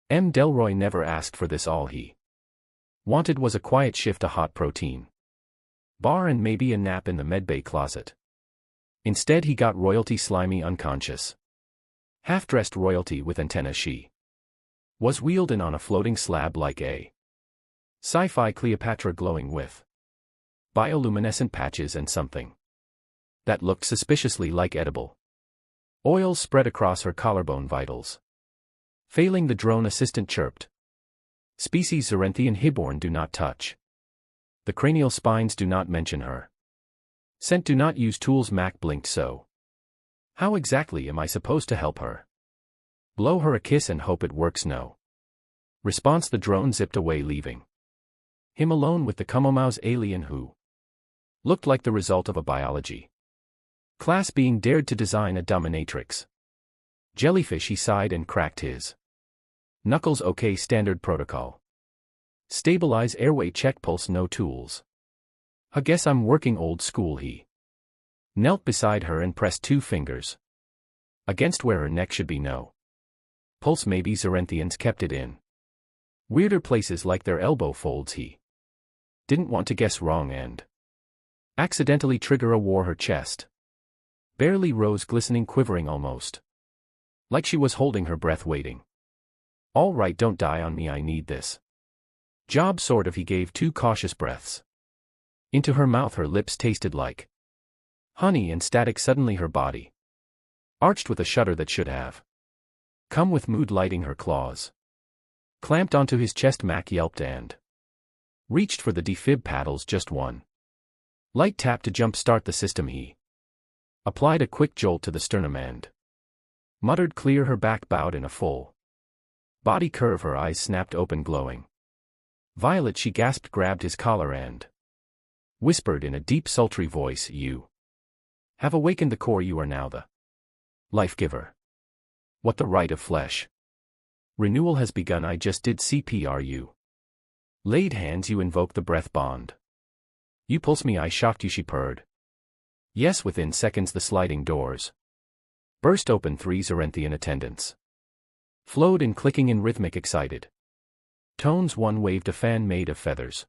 M. Delroy never asked for this. All he wanted was a quiet shift, a hot protein bar, and maybe a nap in the medbay closet. Instead he got royalty, slimy, unconscious, half-dressed royalty with antenna. She was wheeled in on a floating slab like a sci-fi Cleopatra, glowing with bioluminescent patches and something that looked suspiciously like edible oils spread across her collarbone vitals. Failing, the drone assistant chirped. Species Zerenthian Hiborn, do not touch. The cranial spines, do not mention her. Scent, do not use tools. Mac blinked. So how exactly am I supposed to help her? Blow her a kiss and hope it works? No response. The drone zipped away, leaving him alone with the Kumomouse alien who looked like the result of a biology class being dared to design a dominatrix jellyfish. He sighed and cracked his knuckles. Okay, standard protocol. Stabilize airway, check pulse, no tools. I guess I'm working old school. He knelt beside her and pressed 2 fingers against where her neck should be. No pulse. Maybe Zerenthians kept it in weirder places like their elbow folds. He didn't want to guess wrong and accidentally trigger a war. Her chest barely rose, glistening, quivering, almost like she was holding her breath, waiting. All right, don't die on me, I need this job, sort of. He gave 2 cautious breaths into her mouth. Her lips tasted like honey and static. Suddenly her body arched with a shudder that should have come with mood, lighting. Her claws clamped onto his chest. Mac yelped and reached for the defib paddles. Just one light tap to jump-start the system. He applied a quick jolt to the sternum and muttered, clear. Her back bowed in a full body curve. Her eyes snapped open, glowing violet. She gasped, grabbed his collar and whispered in a deep, sultry voice, you have awakened the core. You are now the life giver. What, the right of flesh? Renewal has begun. I just did CPR. You laid hands. You invoked the breath bond. You pulse me. I shocked you. She purred. Yes. Within seconds the sliding doors burst open. 3 Zerenthian attendants flowed in, clicking in rhythmic, excited tones. One waved a fan made of feathers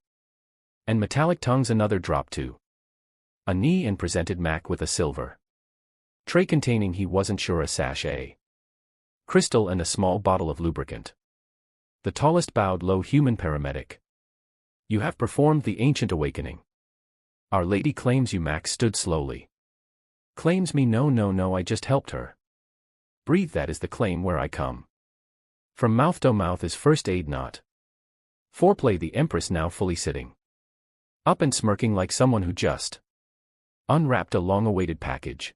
and metallic tongues. Another dropped to a knee and presented Mac with a silver tray containing, he wasn't sure, a sachet, crystal, and a small bottle of lubricant. The tallest bowed low. Human paramedic, you have performed the ancient awakening. Our Lady claims you. Mac stood slowly. Claims me? No, no, no, I just helped her breathe. That is the claim. Where I come from, mouth to mouth, is first aid, not foreplay. The Empress, now fully sitting up and smirking like someone who just unwrapped a long-awaited package,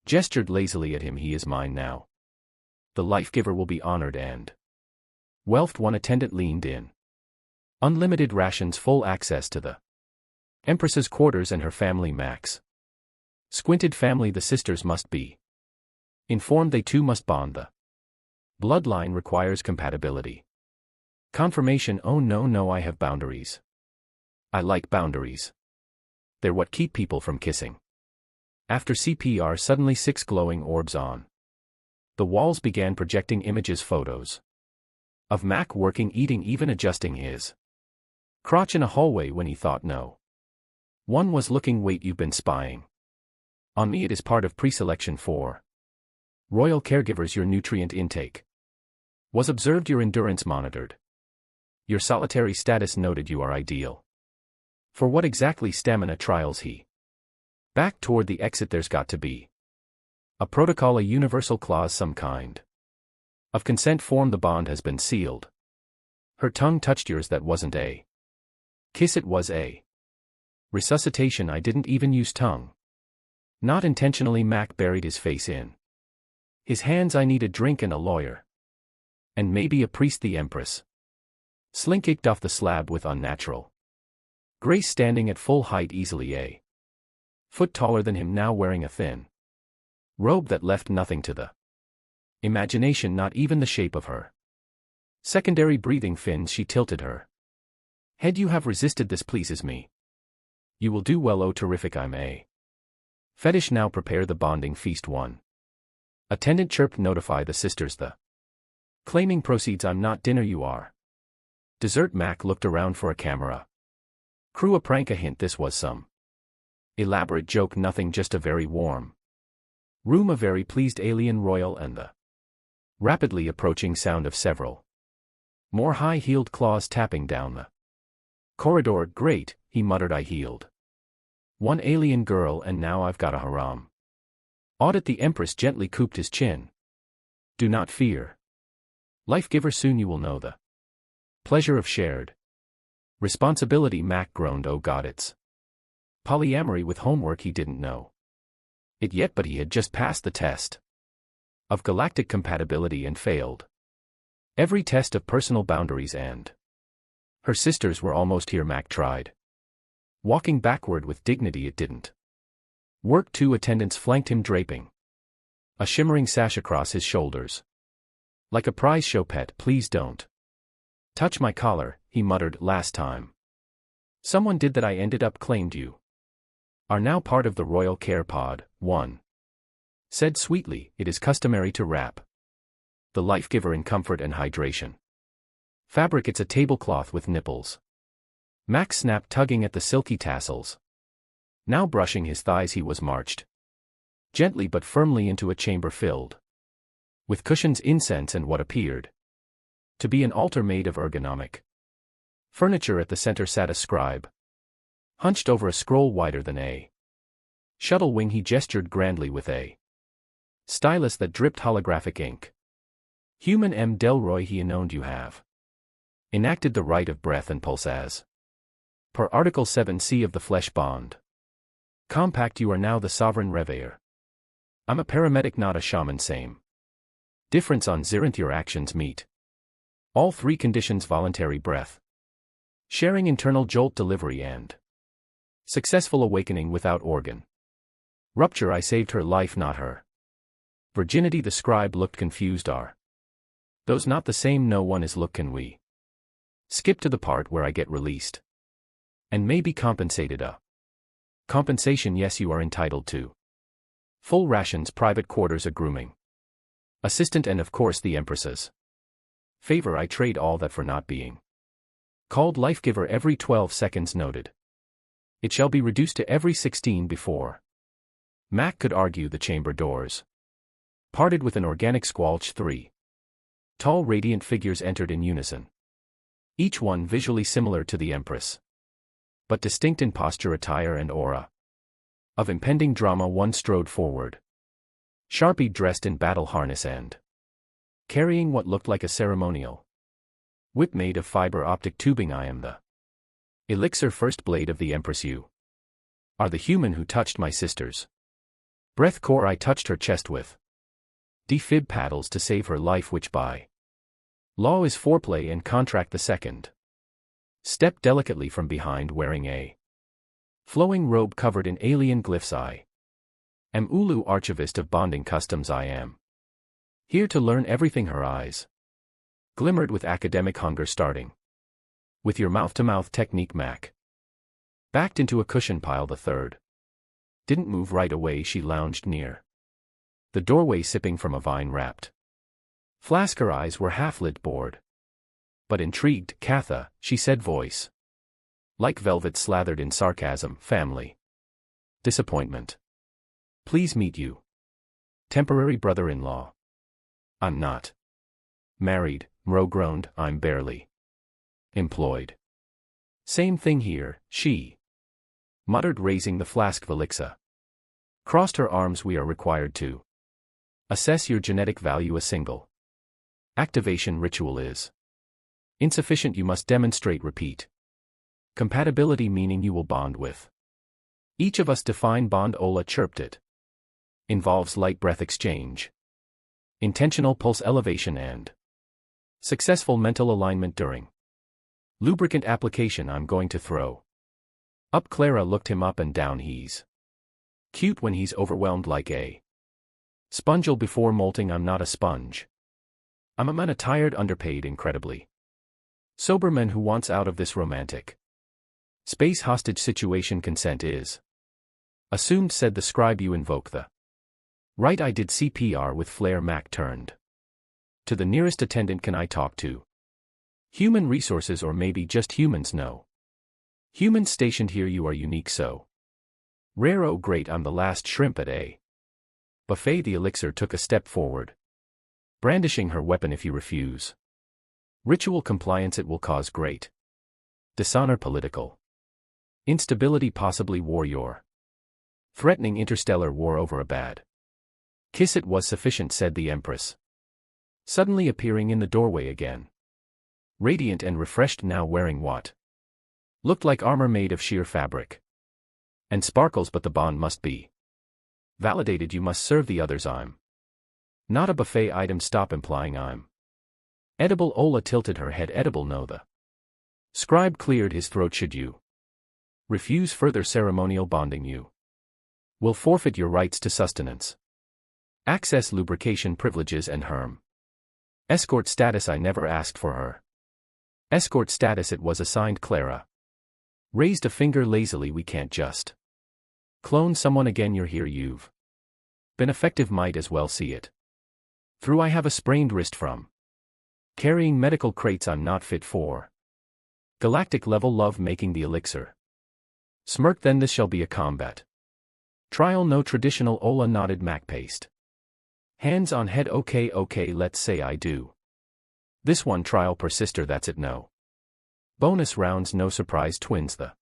gestured lazily at him. He is mine now. The life-giver will be honored and wealthed. One attendant leaned in. Unlimited rations, full access to the Empress's quarters and her family. Max squinted. Family? The sisters must be informed. They too must bond. The bloodline requires compatibility. Confirmation. Oh no, no, I have boundaries. I like boundaries. They're what keep people from kissing. After CPR, suddenly 6 glowing orbs on the walls began projecting images, photos of Mac working, eating, even adjusting his crotch in a hallway when he thought no one was looking. Wait, you've been spying on me? It is part of pre-selection for royal caregivers. Your nutrient intake was observed, your endurance monitored, your solitary status noted. You are ideal for what exactly? Stamina trials. He backed toward the exit. There's got to be a protocol, a universal clause, some kind of consent form. The bond has been sealed. Her tongue touched yours. That wasn't a kiss, it was a resuscitation. I didn't even use tongue. Not intentionally. Mac buried his face in his hands. I need a drink and a lawyer. And maybe a priest. The Empress slinkicked off the slab with unnatural grace, standing at full height, easily a foot taller than him, now wearing a thin robe that left nothing to the imagination, not even the shape of her secondary breathing fins. She tilted her head. You have resisted. This pleases me. You will do well. Oh, terrific. I'm a fetish. Now prepare the bonding feast. One attendant chirped. Notify the sisters. The Claiming proceeds I'm not dinner you are. Dessert Mac looked around for a camera. Crew a prank a hint this was some. Elaborate joke nothing just a very warm. Room a very pleased alien royal and the rapidly approaching sound of several more high-heeled claws tapping down the corridor. Great, he muttered I healed one alien girl and now I've got a haram. Audit the Empress gently cooped his chin. Do not fear. Life giver soon you will know the pleasure of shared responsibility. Mac groaned oh god it's polyamory with homework he didn't know it yet but he had just passed the test of galactic compatibility and failed every test of personal boundaries and her sisters were almost here. Mac tried walking backward with dignity. It didn't work. Two attendants flanked him draping a shimmering sash across his shoulders. Like a prize show pet. Please don't touch my collar, he muttered. Last time someone did that I ended up claimed you are now part of the royal care pod. One said sweetly, it is customary to wrap the life giver in comfort and hydration fabric. It's a tablecloth with nipples. Max snapped, tugging at the silky tassels. Now brushing his thighs he was marched gently but firmly into a chamber filled with cushions, incense and what appeared to be an altar made of ergonomic furniture. At the center sat a scribe, hunched over a scroll wider than a shuttle wing. He gestured grandly with a stylus that dripped holographic ink. Human M. Delroy, he announced, you have enacted the right of breath and pulse as per Article 7C of the Flesh Bond Compact. You are now the sovereign reveilleur. I'm a paramedic, not a shaman. Same difference on Zyrinth. Your actions meet all three conditions: voluntary breath sharing, internal jolt delivery and successful awakening without organ rupture. I saved her life, not her virginity. The scribe looked confused. Are those not the same? No one is. Look, can we skip to the part where I get released and may be compensated? A compensation? Yes, you are entitled to full rations, private quarters, a grooming assistant, and of course the Empress's favor. I trade all that for not being called life giver every 12 seconds. Noted. It shall be reduced to every 16. Before Mac could argue, the chamber doors parted with an organic squelch. Three tall radiant figures entered in unison, each one visually similar to the Empress, but distinct in posture, attire and aura of impending drama. One strode forward, sharply dressed in battle harness and carrying what looked like a ceremonial whip made of fiber optic tubing. I am the elixir first blade of the Empress. You are the human who touched my sister's breath core. I touched her chest with defib paddles to save her life, which by law is foreplay and contract. The second stepped delicately from behind, wearing a flowing robe covered in alien glyphs. I am Ulu, archivist of bonding customs. I am here to learn everything. Her eyes glimmered with academic hunger. Starting with your mouth-to-mouth technique. Mac backed into a cushion pile. The third didn't move right away. She lounged near the doorway, sipping from a vine-wrapped flask. Her eyes were half-lit, bored but intrigued. Katha, she said, voice like velvet slathered in sarcasm. Family disappointment. Please meet you temporary brother-in-law. I'm not married, Mro groaned. I'm barely employed. Same thing here, she muttered, raising the flask. Velixa crossed her arms. We are required to assess your genetic value. A single activation ritual is insufficient. You must demonstrate repeat compatibility, meaning you will bond with each of us. Define bond. Ola chirped. It involves light breath exchange, intentional pulse elevation and successful mental alignment during lubricant application. I'm going to throw up. Clara looked him up and down. He's cute when he's overwhelmed, like a spongeal before molting. I'm not a sponge. I'm a man, a tired, underpaid, incredibly sober man who wants out of this romantic space hostage situation. Consent is assumed, said the scribe. You invoke the right. I did CPR with flair. Mac turned To the nearest attendant can I talk to? Human resources, or maybe just humans? No. Humans stationed here, you are unique so. Rare, oh great, I'm the last shrimp at a buffet. The elixir took a step forward, brandishing her weapon. If you refuse ritual compliance, it will cause great dishonor, political instability, possibly war. You're threatening interstellar war over a bad kiss. It was sufficient, said the Empress, suddenly appearing in the doorway again, radiant and refreshed, now wearing what looked like armor made of sheer fabric and sparkles. But the bond must be validated. You must serve the others. I'm not a buffet item. Stop implying I'm edible. Ola tilted her head. Edible? No. The scribe cleared his throat. Should you refuse further ceremonial bonding, you will forfeit your rights to sustenance, access, lubrication privileges, and herm escort status. I never asked for her escort status. It was assigned. Clara raised a finger lazily. We can't just clone someone again. You're here. You've been effective. Might as well see it through. I have a sprained wrist from carrying medical crates. I'm not fit for galactic level love making. The elixir smirked. Then this shall be a combat trial. No traditional. Ola nodded. Mac paced hands on head. Okay, let's say I do this one trial per sister. That's it. No bonus rounds, no surprise twins. The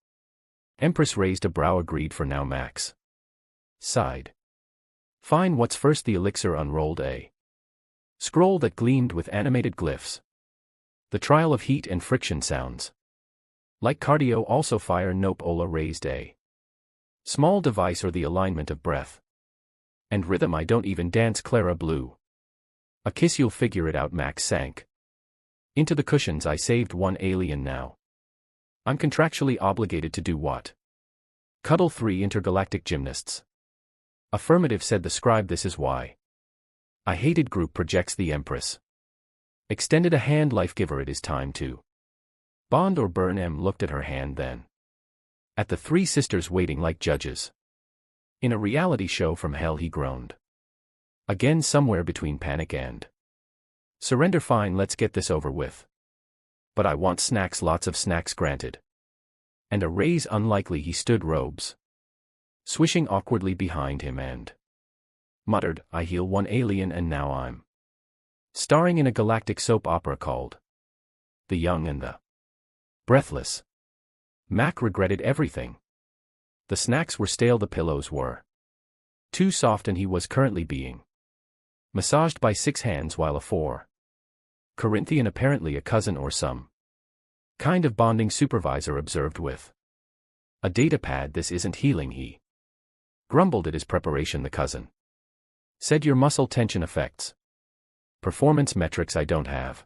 Empress raised a brow. Agreed for now. Max sighed. Fine, what's first? The elixir unrolled a scroll that gleamed with animated glyphs. The trial of heat and friction sounds like cardio, also fire. Nope. Ola raised a small device, or the alignment of breath and rhythm. I don't even dance. Clara blew a kiss. You'll figure it out. Max sank into the cushions. I saved one alien. Now I'm contractually obligated to do what? Cuddle 3 intergalactic gymnasts. Affirmative, said the scribe. This is why I hated group projects. The Empress extended a hand. Life giver, it is time to bond or burn. M looked at her hand, then at the three sisters waiting like judges in a reality show from hell. He groaned again, somewhere between panic and surrender. Fine, let's get this over with. But I want snacks. Lots of snacks. Granted. And a raise. Unlikely. He stood, robes swishing awkwardly behind him, and muttered, I heal one alien and now I'm starring in a galactic soap opera called The Young and the Breathless. Mac regretted everything. The snacks were stale, the pillows were too soft, and he was currently being massaged by 6 hands while a 4 Corinthian, apparently a cousin or some kind of bonding supervisor, observed with a data pad. This isn't healing, he grumbled. It is preparation. The cousin said, your muscle tension affects performance metrics. I don't have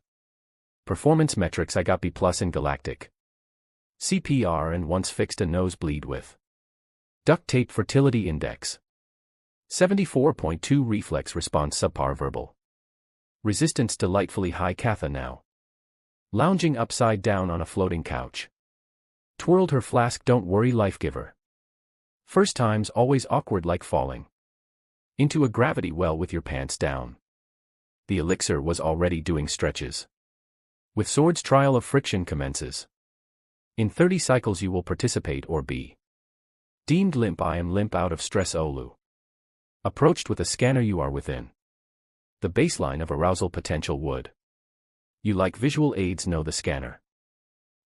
performance metrics. I got B+ in galactic CPR and once fixed a nosebleed with duct tape. Fertility index 74.2. Reflex response subpar. Verbal resistance delightfully high. Katha, now lounging upside down on a floating couch, twirled her flask. Don't worry, life giver. First time's always awkward, like falling into a gravity well with your pants down. The elixir was already doing stretches. With swords, trial of friction commences. In 30 cycles you will participate or be deemed limp. I am limp out of stress. Olu approached with a scanner. You are within the baseline of arousal potential. Would you like visual aids? No. The scanner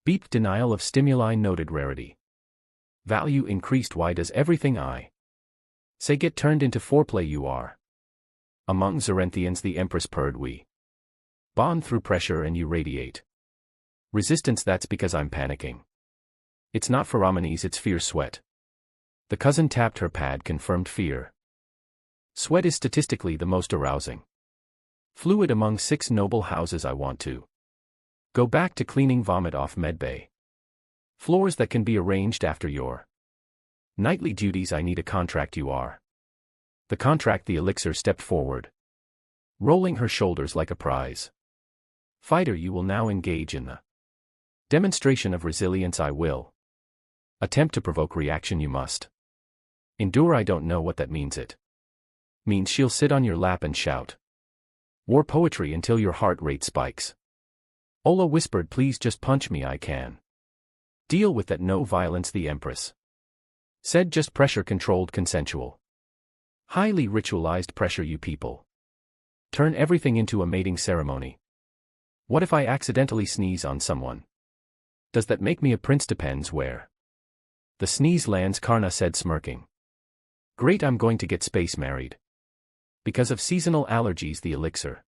beep. Denial of stimuli noted. Rarity value increased. Why does everything I say get turned into foreplay? You are among Zerenthians. The Empress purred. We bond through pressure and you radiate resistance. That's because I'm panicking. It's not pheromones, it's fear. Sweat. The cousin tapped her pad. Confirmed. Fear. Sweat is statistically the most arousing fluid among 6 noble houses. I want to go back to cleaning vomit off medbay floors that can be arranged after your nightly duties. I need a contract. You are the contract. The elixir stepped forward, rolling her shoulders like a prize fighter. You will now engage in the demonstration of resilience. I will attempt to provoke reaction. You must endure. I don't know what that means. It means she'll sit on your lap and shout War poetry until your heart rate spikes. Ola whispered, please just punch me, I can deal with that, no violence, the Empress said, just pressure controlled, consensual. Highly ritualized pressure, you people. Turn everything into a mating ceremony. What if I accidentally sneeze on someone? Does that make me a prince? Depends where the sneeze lands, Karna said, smirking. Great, I'm going to get space married. Because of seasonal allergies, the elixir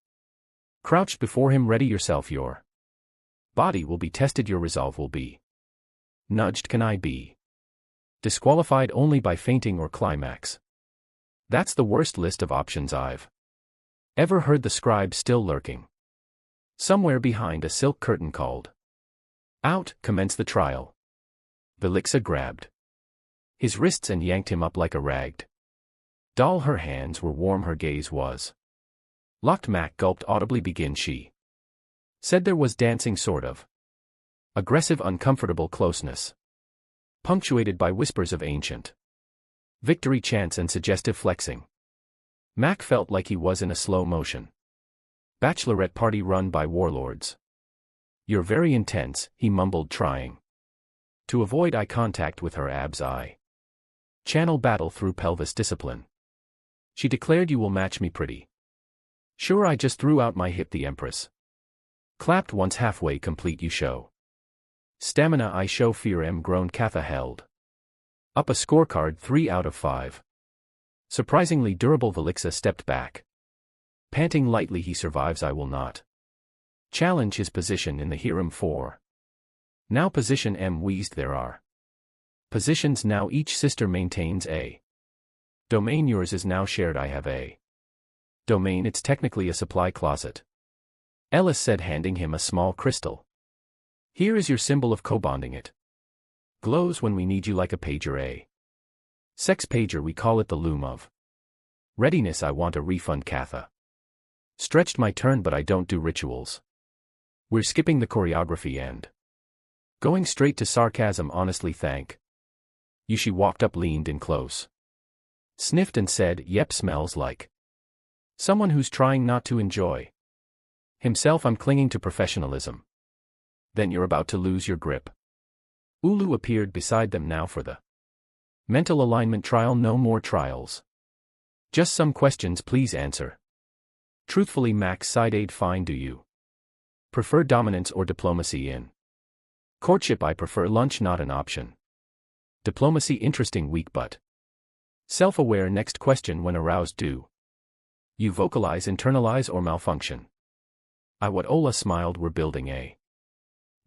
crouched before him. Ready yourself, your body will be tested, your resolve will be nudged. Can I be disqualified only by fainting or climax? That's the worst list of options I've ever heard. The scribe, still lurking somewhere behind a silk curtain, called out, commence the trial. Velixa grabbed his wrists and yanked him up like a ragged doll. Her hands were warm, her gaze was locked. Mac gulped audibly. Begin, she said. There was dancing, sort of aggressive, uncomfortable closeness, punctuated by whispers of ancient victory chants and suggestive flexing. Mac felt like he was in a slow-motion bachelorette party run by warlords. You're very intense, he mumbled, trying to avoid eye contact with her. Abs eye channel battle through pelvis discipline. She declared, you will match me pretty sure. I just threw out my hip. The Empress clapped once, halfway complete. You show stamina, I show fear. Groaned Katha, held up a scorecard, 3 out of 5. Surprisingly durable. Velixa stepped back, panting lightly. He survives. I will not challenge his position in the harem. 4 now. Position wheezed. There are positions now. Each sister maintains a domain. Yours is now shared. I have a domain. It's technically a supply closet, Ellis said, handing him a small crystal. Here is your symbol of co-bonding. It glows when we need you like a pager, a sex pager. We call it the loom of readiness. I want a refund. Katha stretched. My turn, but I don't do rituals. We're skipping the choreography and going straight to sarcasm. Honestly, thank you. She walked up, leaned in close, sniffed and said, yep, smells like someone who's trying not to enjoy himself. I'm clinging to professionalism. Then you're about to lose your grip. Ulu appeared beside them now for the mental alignment trial. No more trials. Just some questions, please answer truthfully. Max sighed. Fine. Do you prefer dominance or diplomacy in courtship? I prefer lunch, not an option. Diplomacy interesting, weak but self-aware. Next question. When aroused, do you vocalize, internalize, or malfunction? What Ola smiled. We're building a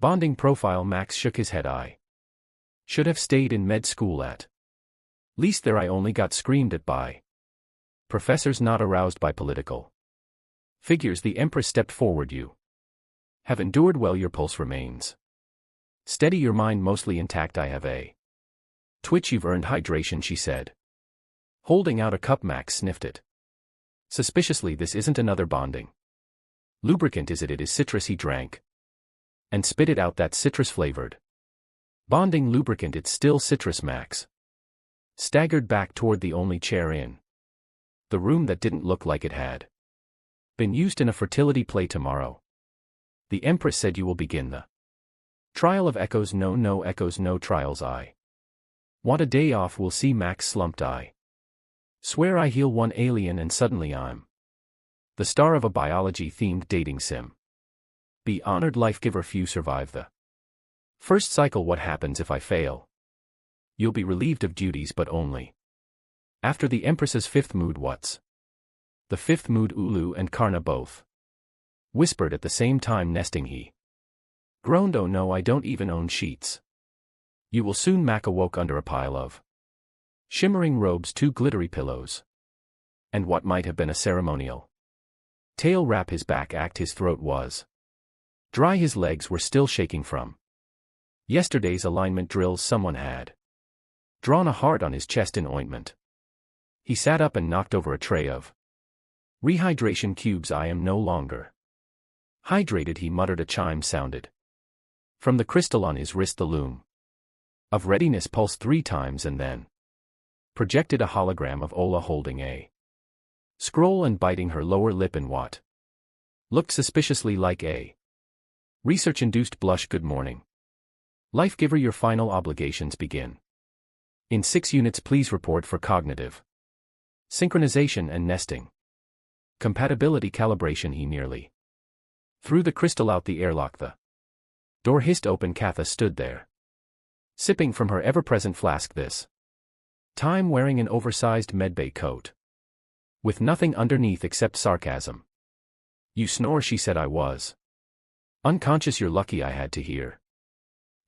bonding profile. Max shook his head. I should have stayed in med school. At least there I only got screamed at by professors, not aroused by political figures. The Empress stepped forward. You have endured well. Your pulse remains steady, your mind mostly intact. I have a twitch. You've earned hydration, she said, holding out a cup. Max sniffed it suspiciously. This isn't another bonding lubricant, is it? It is citrus. He drank and spit it out. That citrus-flavored bonding lubricant. It's still citrus. Max staggered back toward the only chair in the room that didn't look like it had been used in a fertility play. Tomorrow, the Empress said, you will begin the trial of echoes. No echoes, no trials. I want a day off. We'll see. Max slumped. I swear I heal one alien and suddenly I'm the star of a biology-themed dating sim. Be honored, life giver. Few survive the first cycle. What happens if I fail? You'll be relieved of duties, but only after the Empress's 5th mood. What's the 5th mood? Ulu and Karna both whispered at the same time. Nesting. He groaned. Oh no, I don't even own sheets. You will soon. Mac awoke under a pile of shimmering robes, 2 glittery pillows, and what might have been a ceremonial tail wrap. His back ached. His throat was dry. His legs were still shaking from yesterday's alignment drills. Someone had drawn a heart on his chest in ointment. He sat up and knocked over a tray of rehydration cubes. I am no longer hydrated, he muttered. A chime sounded from the crystal on his wrist. The loom of readiness pulsed 3 times and then projected a hologram of Ola holding a scroll and biting her lower lip. In what Looked suspiciously like a research-induced blush. Good morning. Life giver, your final obligations begin. In 6 units please report for cognitive synchronization and nesting compatibility calibration. He nearly threw the crystal out the airlock. The door hissed open. Katha stood there, sipping from her ever-present flask, this time wearing an oversized medbay coat with nothing underneath except sarcasm. You snore, she said. I was unconscious. You're lucky I had to hear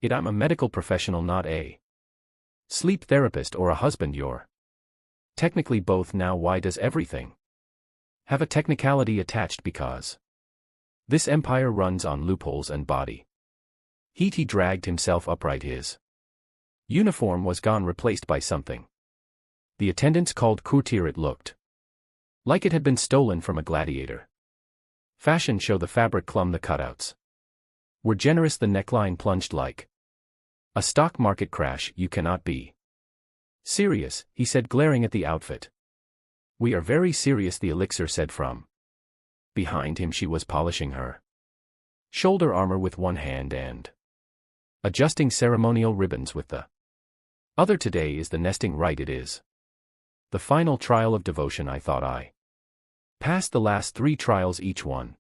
it. I'm a medical professional, not a sleep therapist or a husband. You're technically both now. Why does everything have a technicality attached? Because this empire runs on loopholes and body heat. He dragged himself upright. His uniform was gone, replaced by something the attendants called courtier. It looked like it had been stolen from a gladiator fashion show. The fabric clumb, the cutouts were generous, the neckline plunged like a stock market crash. You cannot be serious, he said, glaring at the outfit. We are very serious, the elixir said from behind him. She was polishing her shoulder armor with one hand and adjusting ceremonial ribbons with the other. Today is the nesting rite. It is the final trial of devotion. I thought I passed the last 3 trials. Each one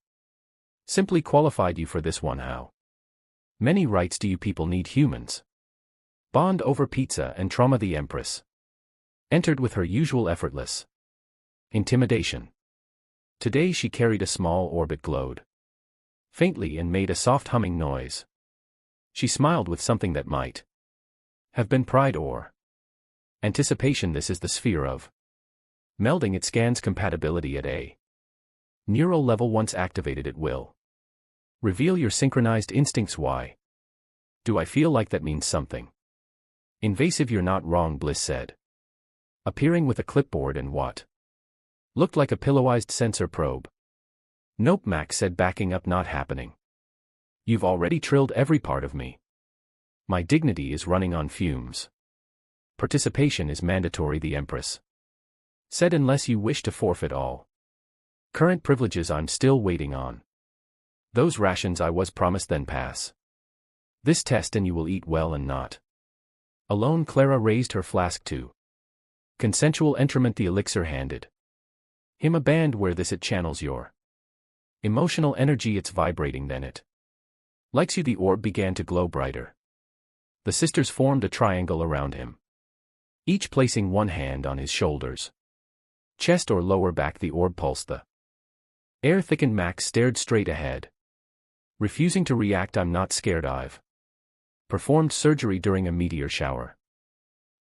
simply qualified you for this one. How many rites do you people need? Humans bond over pizza and trauma. The Empress entered with her usual effortless intimidation. Today she carried a small orbit, glowed faintly and made a soft humming noise. She smiled with something that might have been pride or anticipation. This is the sphere of melding. It scans compatibility at a neural level. Once activated, it will reveal your synchronized instincts. Why do I feel like that means something invasive? You're not wrong, Bliss said, appearing with a clipboard and what looked like a pillowized sensor probe. Nope, Max said, backing up. Not happening. You've already trilled every part of me. My dignity is running on fumes. Participation is mandatory, the Empress said, unless you wish to forfeit all current privileges. I'm still waiting on those rations I was promised. Then pass this test and you will eat well and not alone. Clara raised her flask to consensual entrament. The elixir handed him a band. Wear this, it channels your emotional energy. It's vibrating, then it likes you. The orb began to glow brighter. The sisters formed a triangle around him, each placing one hand on his shoulders, chest or lower back. The orb pulsed. The air thickened. Max stared straight ahead, refusing to react. I'm not scared. I've performed surgery during a meteor shower.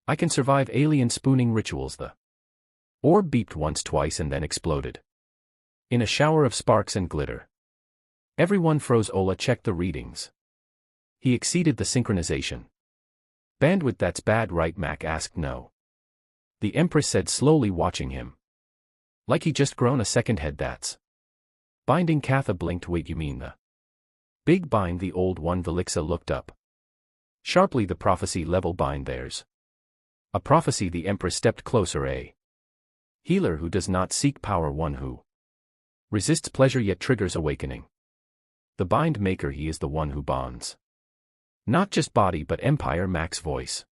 I can survive alien spooning rituals. The orb beeped once, twice, and then exploded in a shower of sparks and glitter. Everyone froze. Ola checked the readings. He exceeded the synchronization bandwidth. That's bad, right? Mac asked. No, the Empress said slowly, watching him like he just grown a second head. That's binding. Katha blinked. Wait, you mean the big bind? The old one. Velixa looked up sharply. The prophecy level bind. There's a prophecy. The Empress stepped closer. A healer who does not seek power, one who resists pleasure yet triggers awakening. The bind maker, he is the one who bonds not just body but empire. Mac's voice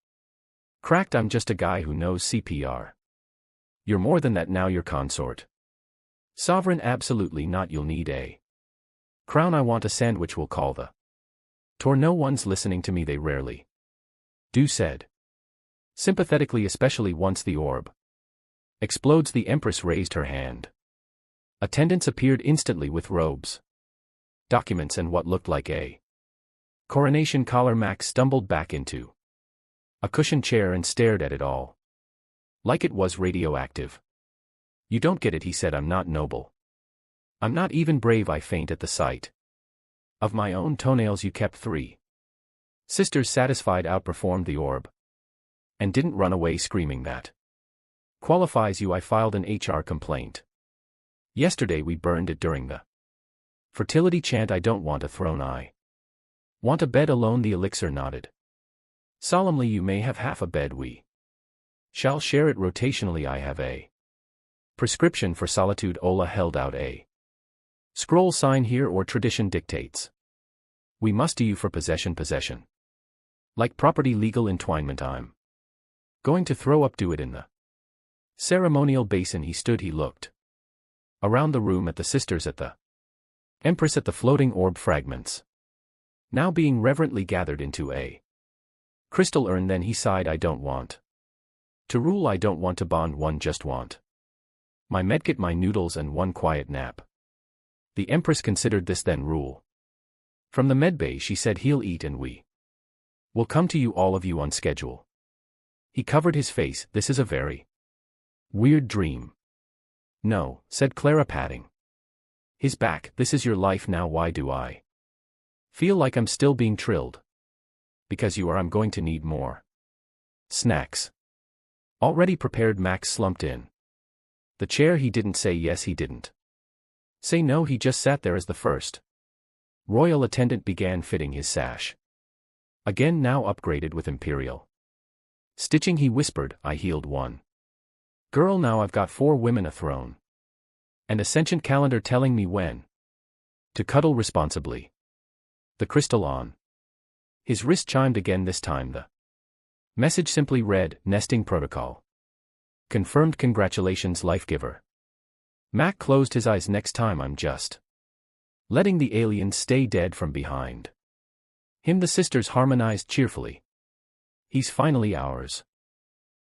cracked. I'm just a guy who knows CPR. You're more than that now. Your consort sovereign? Absolutely not. You'll need a crown. I want a sandwich. We'll call the tour. No one's listening to me. They rarely do, said sympathetically, especially once the orb explodes. The Empress raised her hand. Attendants appeared instantly with robes, documents, and what looked like a coronation collar. Max stumbled back into a cushioned chair and stared at it all like it was radioactive. You don't get it, he said. I'm not noble. I'm not even brave. I faint at the sight of my own toenails. You kept 3 sisters satisfied, outperformed the orb, and didn't run away screaming. That qualifies you. I filed an HR complaint yesterday. We burned it during the fertility chant. I don't want a throne. I want a bed alone. The elixir nodded solemnly. You may have half a bed. We shall share it rotationally. I have a prescription for solitude. Ola held out a Scroll sign here or tradition dictates. We must do you for possession. Like property legal entwinement I'm going to throw up do it in the ceremonial basin. He looked around the room at the sisters, at the Empress, at the floating orb fragments, now being reverently gathered into a crystal urn. Then he sighed, I don't want to rule, I don't want to bond, one just want my medkit, my noodles, and one quiet nap. The Empress considered this, then rule from the medbay. She said, he'll eat and we will come to you, all of you, on schedule. He covered his face. This is a very weird dream. No, said Clara, patting his back. This is your life now. Why do I feel like I'm still being trilled? Because you are. I'm going to need more snacks. Already prepared. Max slumped in the chair. He didn't say yes, he didn't say no, he just sat there as the first royal attendant began fitting his sash. Again, now upgraded with imperial stitching. He whispered, I healed one girl, now I've got 4 women, a throne, and a sentient calendar telling me when to cuddle responsibly. The crystal on his wrist chimed again. This time the message simply read, nesting protocol confirmed, congratulations life giver. Mac closed his eyes. Next time I'm just letting the aliens stay dead from behind him. The sisters harmonized cheerfully. He's finally ours.